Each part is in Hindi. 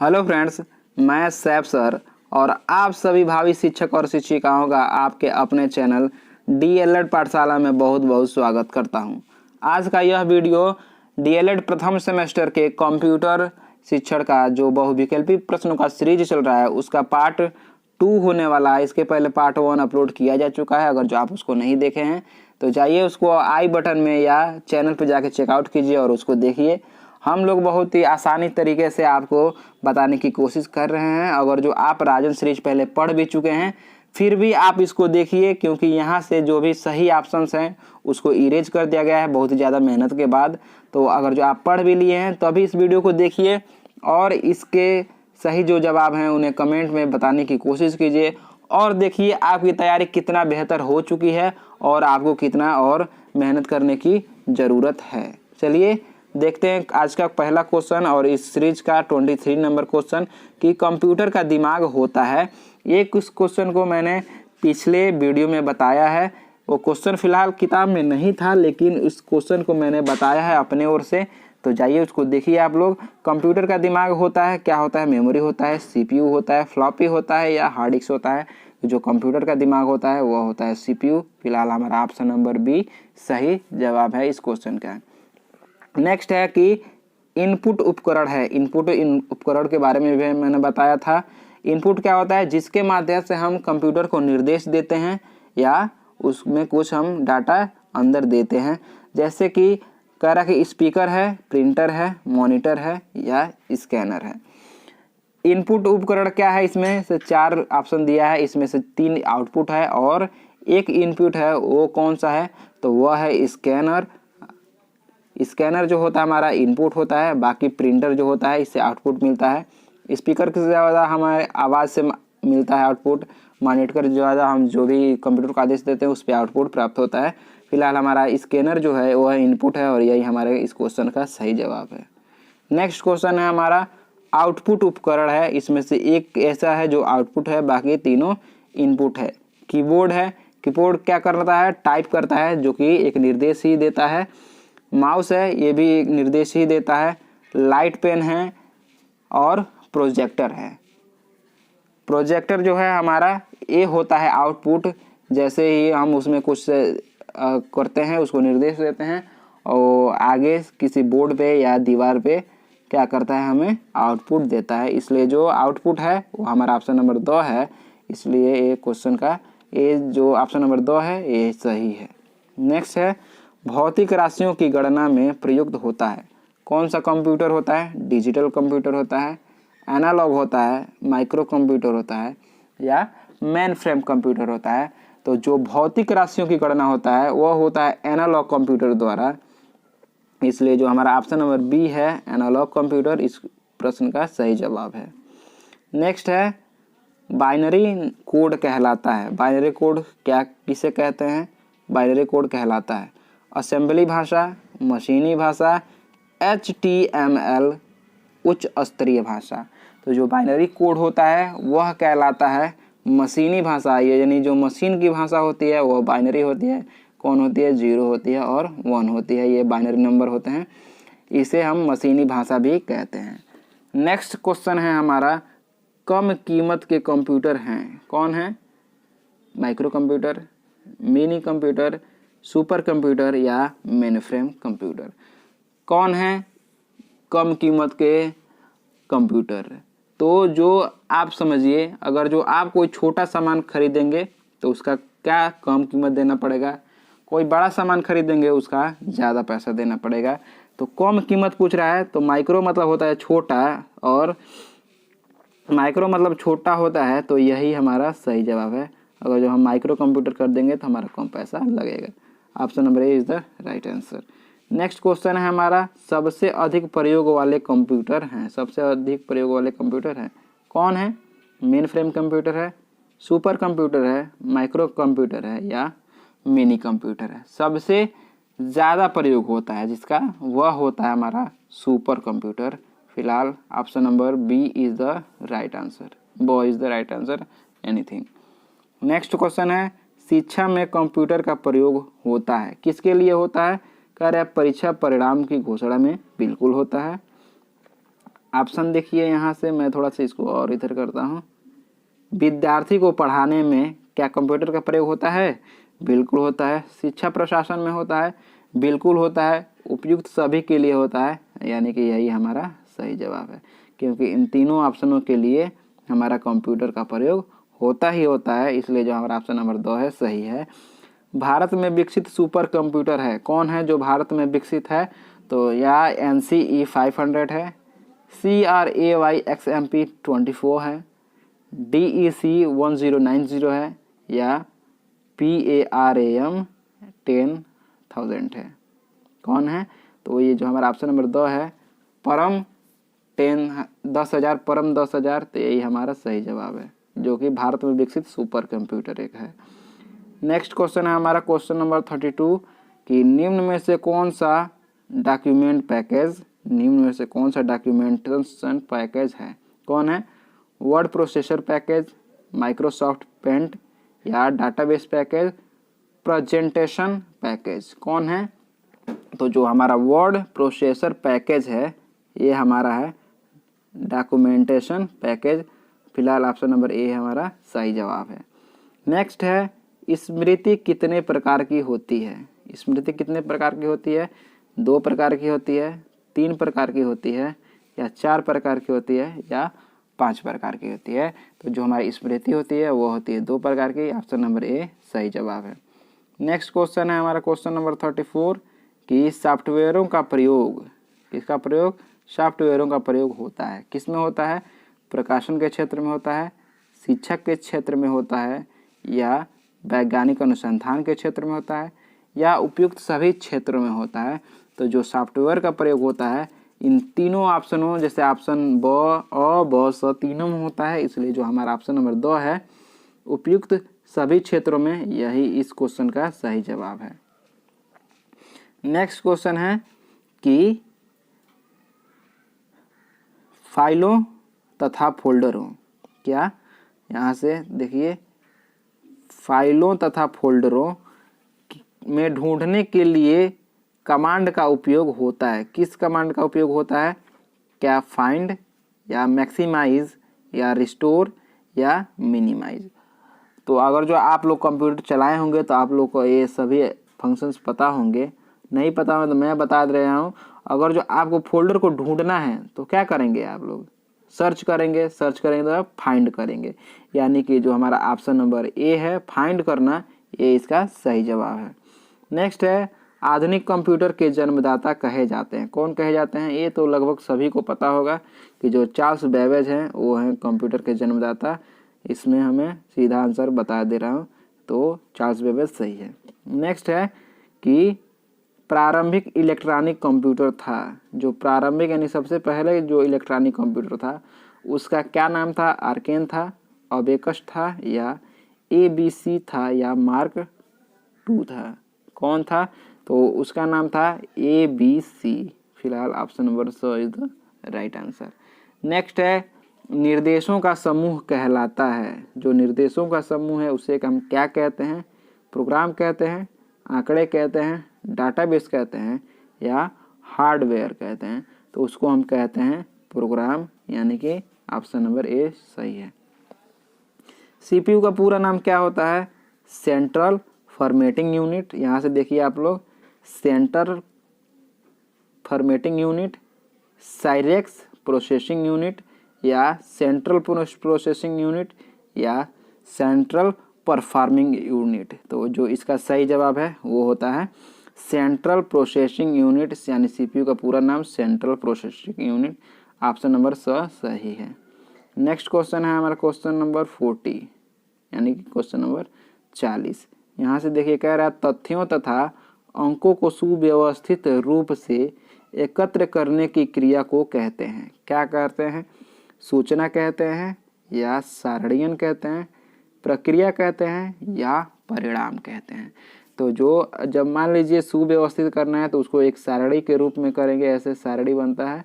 हेलो फ्रेंड्स, मैं सैफ सर और आप सभी भावी शिक्षक और शिक्षिकाओं का आपके अपने चैनल डीएलएड पाठशाला में बहुत बहुत स्वागत करता हूं। आज का यह वीडियो डीएलएड प्रथम सेमेस्टर के कंप्यूटर शिक्षण का जो बहुविकल्पी प्रश्नों का सीरीज चल रहा है उसका पार्ट 2 होने वाला है। इसके पहले पार्ट 1 अपलोड किया जा चुका है। अगर जो आप उसको नहीं देखे हैं तो जाइए उसको आई बटन में या चैनल पर जाके चेकआउट कीजिए और उसको देखिए। हम लोग बहुत ही आसानी तरीके से आपको बताने की कोशिश कर रहे हैं। अगर जो आप राजन सीरीज पहले पढ़ भी चुके हैं फिर भी आप इसको देखिए, क्योंकि यहाँ से जो भी सही ऑप्शंस हैं उसको इरेज कर दिया गया है बहुत ही ज़्यादा मेहनत के बाद। तो अगर जो आप पढ़ भी लिए हैं तो अभी इस वीडियो को देखिए और इसके सही जो जवाब हैं उन्हें कमेंट में बताने की कोशिश कीजिए और देखिए आपकी तैयारी कितना बेहतर हो चुकी है और आपको कितना और मेहनत करने की ज़रूरत है। चलिए देखते हैं आज का पहला क्वेश्चन और इस सीरीज का 23 नंबर क्वेश्चन कि कंप्यूटर का दिमाग होता है। ये कुछ क्वेश्चन को मैंने पिछले वीडियो में बताया है। वो क्वेश्चन फिलहाल किताब में नहीं था, लेकिन उस क्वेश्चन को मैंने बताया है अपने ओर से। तो जाइए उसको देखिए आप लोग। कंप्यूटर का दिमाग होता है, क्या होता है? मेमोरी होता है, सीपीयू होता है, फ्लॉपी होता है या हार्ड डिस्क होता है? जो कंप्यूटर का दिमाग होता है वह होता है सीपीयू। फिलहाल हमारा ऑप्शन नंबर बी सही जवाब है इस क्वेश्चन का। नेक्स्ट है कि इनपुट उपकरण है। इनपुट उपकरण के बारे में भी मैंने बताया था। इनपुट क्या होता है? जिसके माध्यम से हम कंप्यूटर को निर्देश देते हैं या उसमें कुछ हम डाटा अंदर देते हैं। जैसे कि कह रहा कि स्पीकर है, प्रिंटर है, मॉनिटर है या स्कैनर है। इनपुट उपकरण क्या है? इसमें से 4 ऑप्शन दिया है, इसमें से 3 आउटपुट है और 1 इनपुट है। वो कौन सा है? तो वह है स्कैनर। स्कैनर जो होता है हमारा इनपुट होता है, बाकी प्रिंटर जो होता है इससे आउटपुट मिलता है। स्पीकर से ज़्यादा हमारे आवाज़ से मिलता है आउटपुट। मॉनिटर जो ज़्यादा हम जो भी कंप्यूटर को आदेश देते हैं उस पर आउटपुट प्राप्त होता है। फिलहाल हमारा स्कैनर जो है वह इनपुट है और यही हमारे इस क्वेश्चन का सही जवाब है। नेक्स्ट क्वेश्चन है हमारा आउटपुट उपकरण है। इसमें से एक ऐसा है जो आउटपुट है, बाकी तीनों इनपुट है। कीबोर्ड है। कीबोर्ड क्या करता है? टाइप करता है, जो कि एक निर्देश ही देता है। माउस है, ये भी एक निर्देश ही देता है। लाइट पेन है और प्रोजेक्टर है। प्रोजेक्टर जो है हमारा ये होता है आउटपुट। जैसे ही हम उसमें कुछ करते हैं उसको निर्देश देते हैं और आगे किसी बोर्ड पे या दीवार पे क्या करता है? हमें आउटपुट देता है। इसलिए जो आउटपुट है वो हमारा ऑप्शन नंबर 2 है। इसलिए ये क्वेश्चन का ये जो ऑप्शन नंबर 2 है ये सही है। नेक्स्ट है भौतिक राशियों की गणना में प्रयुक्त होता है। कौन सा कंप्यूटर होता है? डिजिटल कंप्यूटर होता है, एनालॉग होता है, माइक्रो कंप्यूटर होता है या मेन फ्रेम कंप्यूटर होता है? तो जो भौतिक राशियों की गणना होता है वह होता है एनालॉग कंप्यूटर द्वारा। इसलिए जो हमारा ऑप्शन नंबर बी है एनालॉग कंप्यूटर इस प्रश्न का सही जवाब है। नेक्स्ट है बाइनरी कोड कहलाता है। बाइनरी कोड क्या किसे कहते हैं? बाइनरी कोड कहलाता है असेंबली भाषा, मशीनी भाषा, HTML उच्च स्तरीय भाषा। तो जो बाइनरी कोड होता है वह कहलाता है मशीनी भाषा। ये यानी जो मशीन की भाषा होती है वह बाइनरी होती है। कौन होती है? 0 होती है और 1 होती है। ये बाइनरी नंबर होते हैं, इसे हम मशीनी भाषा भी कहते हैं। नेक्स्ट क्वेश्चन है हमारा कम कीमत के कंप्यूटर हैं। कौन है? Micro computer, mini computer, super computer या मेनफ्रेम कंप्यूटर। कौन है कम कीमत के कंप्यूटर? तो जो आप समझिए, अगर जो आप कोई छोटा सामान खरीदेंगे तो उसका क्या कम कीमत देना पड़ेगा, कोई बड़ा सामान खरीदेंगे उसका ज़्यादा पैसा देना पड़ेगा। तो कम कीमत पूछ रहा है तो माइक्रो मतलब होता है छोटा और माइक्रो मतलब छोटा होता है, तो यही हमारा सही जवाब है। अगर जो हम माइक्रो कंप्यूटर कर देंगे तो हमारा कम पैसा लगेगा। Option number A is the right answer. Next question है हमारा सबसे अधिक प्रयोग वाले कंप्यूटर हैं। सबसे अधिक प्रयोग वाले कंप्यूटर हैं कौन है? मेन फ्रेम कंप्यूटर है, सुपर कंप्यूटर है, माइक्रो कंप्यूटर है या मिनी कंप्यूटर है? सबसे ज़्यादा प्रयोग होता है जिसका वह होता है हमारा सुपर कंप्यूटर। फिलहाल option number B is the right answer. B is the right answer anything. Next question है शिक्षा में कंप्यूटर का प्रयोग होता है। किसके लिए होता है? कह रहे हैं परीक्षा परिणाम की घोषणा में बिल्कुल होता है। ऑप्शन देखिए यहाँ से, मैं थोड़ा सा इसको और इधर करता हूँ। विद्यार्थी को पढ़ाने में क्या कंप्यूटर का प्रयोग होता है? बिल्कुल होता है। शिक्षा प्रशासन में होता है? बिल्कुल होता है। उपयुक्त सभी के लिए होता है, यानी कि यही हमारा सही जवाब है, क्योंकि इन तीनों ऑप्शनों के लिए हमारा कंप्यूटर का प्रयोग होता ही होता है, इसलिए जो हमारा ऑप्शन नंबर 2 है सही है। भारत में विकसित सुपर कंप्यूटर है, कौन है जो भारत में विकसित है? तो या NCE 500 है, CRAY XMP 24 है, DEC 1090 है, या PARAM 10,000 है। कौन है? तो ये जो हमारा ऑप्शन नंबर 2 है, परम 10,000, परम 10,000, तो यही हमारा सही जवाब है, जो कि भारत में विकसित सुपर कंप्यूटर एक है। नेक्स्ट क्वेश्चन है हमारा क्वेश्चन नंबर 32 कि निम्न में से कौन सा डॉक्यूमेंट पैकेज, निम्न में से कौन सा डॉक्यूमेंटेशन पैकेज है? कौन है? Word processor package, Microsoft Paint, या डाटाबेस पैकेज, प्रेजेंटेशन पैकेज? कौन है? तो जो हमारा वर्ड प्रोसेसर पैकेज है ये हमारा है डॉक्यूमेंटेशन पैकेज। फिलहाल ऑप्शन नंबर ए हमारा सही जवाब है। नेक्स्ट है स्मृति कितने प्रकार की होती है? स्मृति कितने प्रकार की होती है? 2 प्रकार की होती है, 3 प्रकार की होती है, या 4 प्रकार की होती है, या 5 प्रकार की होती है? तो जो हमारी स्मृति होती है वो होती है 2 प्रकार की। ऑप्शन नंबर ए सही जवाब है। नेक्स्ट क्वेश्चन है हमारा क्वेश्चन नंबर 34 कि सॉफ्टवेयरों का प्रयोग, किसका प्रयोग? सॉफ्टवेयरों का प्रयोग होता है, किस में होता है? प्रकाशन के क्षेत्र में होता है, शिक्षक के क्षेत्र में होता है, या वैज्ञानिक अनुसंधान के क्षेत्र में होता है, या उपयुक्त सभी क्षेत्रों में होता है? तो जो सॉफ्टवेयर का प्रयोग होता है इन तीनों ऑप्शनों, जैसे ऑप्शन ब, अ, ब, स तीनों में होता है, इसलिए जो हमारा ऑप्शन नंबर 2 है उपयुक्त सभी क्षेत्रों में, यही इस क्वेश्चन का सही जवाब है। नेक्स्ट क्वेश्चन है कि फाइलों तथा फोल्डरों, क्या यहाँ से देखिए, फाइलों तथा फोल्डरों में ढूंढने के लिए कमांड का उपयोग होता है, किस कमांड का उपयोग होता है? क्या फाइंड, या मैक्सिमाइज, या रिस्टोर, या मिनिमाइज? तो अगर जो आप लोग कंप्यूटर चलाए होंगे तो आप लोग को ये सभी फंक्शंस पता होंगे, नहीं पता हो तो मैं बता दे रहा हूँ। अगर जो आपको फोल्डर को ढूंढना है तो क्या करेंगे आप लोग? सर्च करेंगे, सर्च करेंगे तो फाइंड करेंगे, यानी कि जो हमारा ऑप्शन नंबर ए है फाइंड करना, ये इसका सही जवाब है। नेक्स्ट है आधुनिक कंप्यूटर के जन्मदाता कहे जाते हैं, कौन कहे जाते हैं? ये तो लगभग सभी को पता होगा कि जो चार्ल्स बेबेज हैं वो हैं कंप्यूटर के जन्मदाता। इसमें हमें सीधा आंसर बता दे रहा हूँ, तो चार्ल्स बेबेज सही है। नेक्स्ट है कि प्रारंभिक इलेक्ट्रॉनिक कंप्यूटर था, जो प्रारंभिक यानी सबसे पहले जो इलेक्ट्रॉनिक कंप्यूटर था उसका क्या नाम था? आर्केन था, अबेकस था, या ABC था, या मार्क 2 था? कौन था? तो उसका नाम था ABC। फिलहाल ऑप्शन नंबर स is the right answer. Next है निर्देशों का समूह कहलाता है, जो निर्देशों का समूह है उसे हम क्या कहते हैं? प्रोग्राम कहते हैं, आंकड़े कहते हैं, डाटाबेस कहते हैं, या हार्डवेयर कहते हैं? तो उसको हम कहते हैं प्रोग्राम, यानी कि ऑप्शन नंबर ए सही है। CPU का पूरा नाम क्या होता है? Central formatting unit. यहाँ से देखिए आप लोग, central formatting unit, Cyrix processing unit, या सेंट्रल प्रोसेसिंग यूनिट, या सेंट्रल परफॉर्मिंग यूनिट? तो जो इसका सही जवाब है वो होता है सेंट्रल प्रोसेसिंग यूनिट, यानी CPU का पूरा नाम central processing unit. Option number सही है। नेक्स्ट क्वेश्चन है हमारा क्वेश्चन नंबर 40, यानी कि क्वेश्चन नंबर 40। यहाँ से देखिए कह रहा है तथ्यों तथा अंकों को सुव्यवस्थित रूप से एकत्र करने की क्रिया को कहते हैं, क्या कहते हैं? सूचना कहते हैं, या सारणीयन कहते हैं, प्रक्रिया कहते हैं, या परिणाम कहते हैं? तो जो जब मान लीजिए सुव्यवस्थित करना है तो उसको एक सारणी के रूप में करेंगे, ऐसे सारणी बनता है,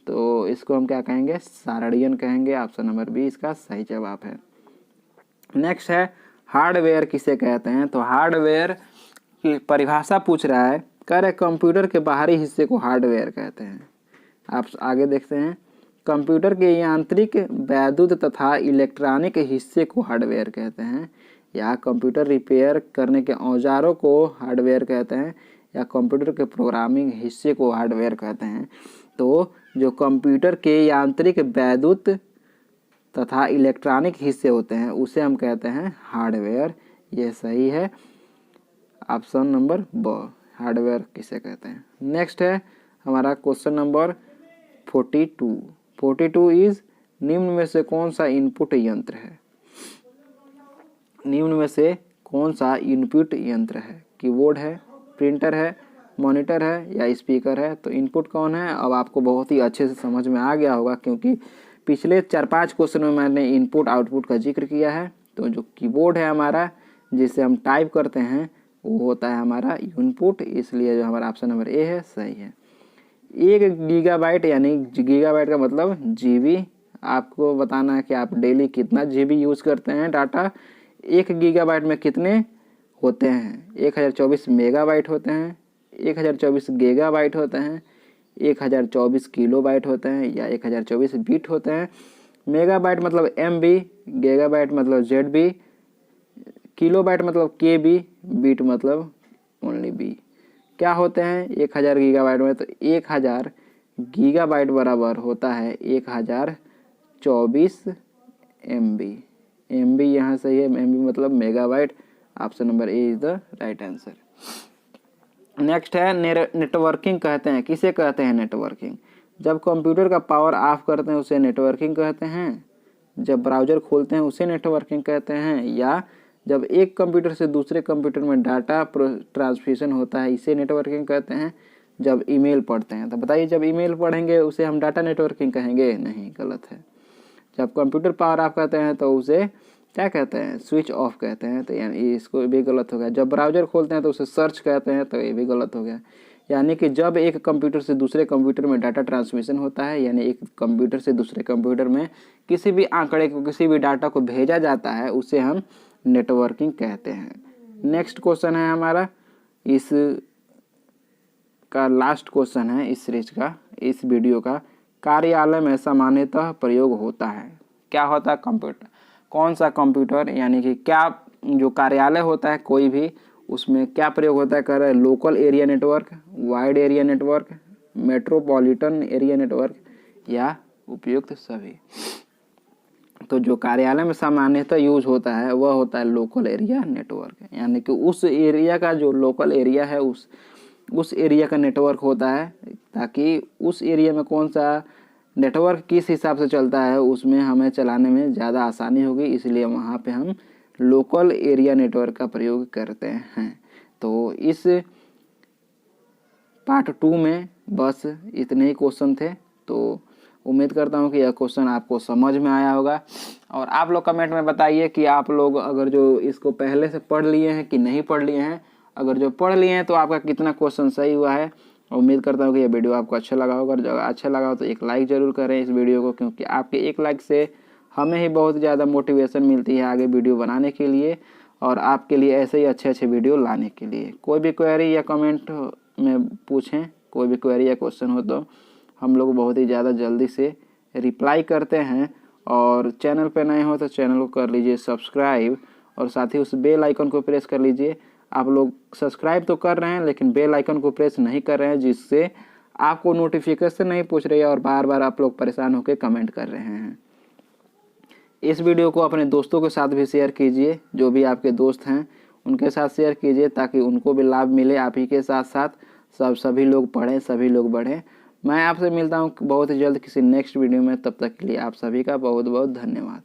तो इसको हम क्या कहेंगे? सारणीयन कहेंगे। ऑप्शन नंबर बी इसका सही जवाब है। नेक्स्ट है हार्डवेयर किसे कहते हैं? तो हार्डवेयर की परिभाषा पूछ रहा है, कह रहे कंप्यूटर के बाहरी हिस्से को हार्डवेयर कहते हैं। आप आगे देखते हैं कंप्यूटर के यांत्रिक, वैद्युत तथा इलेक्ट्रॉनिक हिस्से को हार्डवेयर कहते हैं, या कंप्यूटर रिपेयर करने के औजारों को हार्डवेयर कहते हैं, या कंप्यूटर के प्रोग्रामिंग हिस्से को हार्डवेयर कहते हैं। तो जो कंप्यूटर के यांत्रिक, वैद्युत तथा इलेक्ट्रॉनिक हिस्से होते हैं उसे हम कहते हैं हार्डवेयर। ये सही है, ऑप्शन नंबर ब, हार्डवेयर किसे कहते हैं। नेक्स्ट है हमारा क्वेश्चन नंबर 42। 42 इज, निम्न में से कौन सा इनपुट यंत्र है? निम्न में से कौन सा इनपुट यंत्र है? कीबोर्ड है, प्रिंटर है, मॉनिटर है या स्पीकर है? तो इनपुट कौन है अब आपको बहुत ही अच्छे से समझ में आ गया होगा, क्योंकि पिछले 4-5 क्वेश्चन में मैंने इनपुट आउटपुट का जिक्र किया है। तो जो कीबोर्ड है हमारा, जिसे हम टाइप करते हैं, वो होता है हमारा इनपुट, इसलिए जो हमारा ऑप्शन नंबर ए है सही है। 1 गीगाबाइट, यानी गीगाबाइट का मतलब जीबी, आपको बताना है कि आप डेली कितना जीबी यूज़ करते हैं डाटा। 1 गीगाबाइट में कितने होते हैं? 1024 मेगाबाइट होते हैं, 1024 गीगाबाइट होते हैं, 1024 किलोबाइट होते हैं, या 1024 बिट होते हैं। मेगाबाइट मतलब MB, गीगाबाइट मतलब ZB, किलोबाइट मतलब KB, बिट मतलब ओनली B। क्या होते हैं 1000 गीगाबाइट में? तो 1000 गीगाबाइट बराबर होता है 1024 MB। MB यहाँ सही है, MB मतलब megabyte. Option number A is the right answer. Next है नेटवर्किंग कहते हैं, किसे कहते हैं नेटवर्किंग? जब कंप्यूटर का पावर ऑफ करते हैं उसे नेटवर्किंग कहते हैं, जब ब्राउज़र खोलते हैं उसे नेटवर्किंग कहते हैं, या जब एक कंप्यूटर से दूसरे कंप्यूटर में डाटा ट्रांसमिशन होता है इसे नेटवर्किंग कहते हैं, जब ईमेल पढ़ते हैं। तो बताइए, जब ईमेल पढ़ेंगे उसे हम डाटा नेटवर्किंग कहेंगे? नहीं, गलत है। जब कंप्यूटर पावर ऑफ करते हैं तो उसे क्या कहते हैं? स्विच ऑफ कहते हैं। तो यानी इसको भी गलत हो गया। जब ब्राउज़र खोलते हैं तो उसे सर्च कहते हैं, तो ये भी गलत हो गया। यानी कि जब एक कंप्यूटर से दूसरे कंप्यूटर में डाटा ट्रांसमिशन होता है, यानी एक कंप्यूटर से दूसरे कंप्यूटर में किसी भी आंकड़े को, किसी भी डाटा को भेजा जाता है, उसे हम नेटवर्किंग कहते हैं। नेक्स्ट क्वेश्चन है हमारा, इस का लास्ट क्वेश्चन है इस सीरीज का, इस वीडियो का। कार्यालय में सामान्यतः प्रयोग होता है, क्या होता है? कंप्यूटर। कौन सा कंप्यूटर, यानी कि क्या जो कार्यालय होता है कोई भी, उसमें क्या प्रयोग होता है? कर local area network, wide area network, metropolitan area network, या उपयुक्त सभी। तो जो कार्यालय में सामान्यतः यूज होता है वह होता है लोकल एरिया नेटवर्क, यानी कि उस एरिया का जो लोकल एरिया है उस एरिया का नेटवर्क होता है, ताकि उस एरिया में कौन सा नेटवर्क किस हिसाब से चलता है उसमें हमें चलाने में ज़्यादा आसानी होगी, इसलिए वहाँ पे हम लोकल एरिया नेटवर्क का प्रयोग करते हैं। तो इस पार्ट 2 में बस इतने ही क्वेश्चन थे। तो उम्मीद करता हूँ कि यह क्वेश्चन आपको समझ में आया होगा, और आप लोग कमेंट में बताइए कि आप लोग अगर जो इसको पहले से पढ़ लिए हैं कि नहीं पढ़ लिए हैं। अगर जो पढ़ लिए हैं तो आपका कितना क्वेश्चन सही हुआ है। उम्मीद करता हूँ कि यह वीडियो आपको अच्छा लगा होगा, और अगर अच्छा लगा हो तो एक लाइक ज़रूर करें इस वीडियो को, क्योंकि आपके एक लाइक से हमें ही बहुत ज़्यादा मोटिवेशन मिलती है आगे वीडियो बनाने के लिए, और आपके लिए ऐसे ही अच्छे अच्छे वीडियो लाने के लिए। कोई भी क्वेरी या कमेंट में पूछें, कोई भी क्वेरी या क्वेश्चन हो तो हम लोग बहुत ही ज़्यादा जल्दी से रिप्लाई करते हैं। और चैनल पे नए हो तो चैनल को कर लीजिए सब्सक्राइब, और साथ ही उस बेल आइकन को प्रेस कर लीजिए। आप लोग सब्सक्राइब तो कर रहे हैं लेकिन बेल आइकन को प्रेस नहीं कर रहे हैं, जिससे आपको नोटिफिकेशन नहीं पूछ रही है और बार बार आप लोग परेशान होकर कमेंट कर रहे हैं। इस वीडियो को अपने दोस्तों के साथ भी शेयर कीजिए, जो भी आपके दोस्त हैं उनके साथ शेयर कीजिए, ताकि उनको भी लाभ मिले। आप ही के साथ साथ सभी लोग पढ़ें, सभी लोग बढ़ें। मैं आपसे मिलता हूँ बहुत ही जल्द किसी नेक्स्ट वीडियो में। तब तक के लिए आप सभी का बहुत बहुत धन्यवाद।